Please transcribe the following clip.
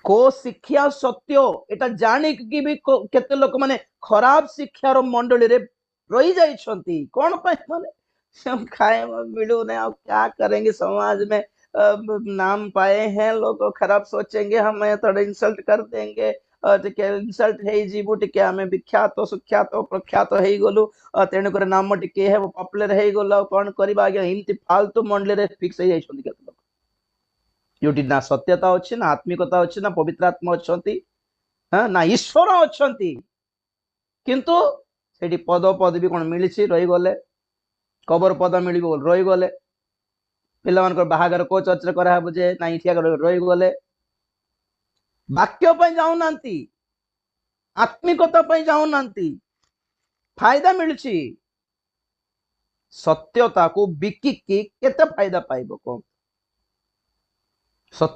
को शिक्षा सत्य एटा जानिक भी केते लोक माने खराब शिक्षार मंडली रे रही जाइछंती कोन पे माने सब खाए मिलू ने अब क्या करेंगे समाज में नाम पाए हैं लोग खराब सोचेंगे हमें थोड़ा इंसल्ट कर देंगे टिके इंसल्ट हे जीवु टिके हमें विख्यात सुख्यात प्रख्यात हे गलु तेणु कर नाम टिके है पॉपुलर हे गलो कोन करबा आगे हिंती फालतू मंडली रे फिक्स हे जाइछंती केते लोक योटी ना सत्यता अच्छी ना आत्मिकता अच्छी ना पवित्र आत्मा अच्छी ना ईश्वर अच्छी किंतु सेठी पद पदवी कौन मिली रही गले कबर पद मिल रही गले पिला बाहागर को चर्च करा जे ना इठिया रही गले वाक्य जाऊना आत्मिकता जाऊना फायदा मिलछि सत्यता को बिकिकी केते फायदा पाइबो को सत्य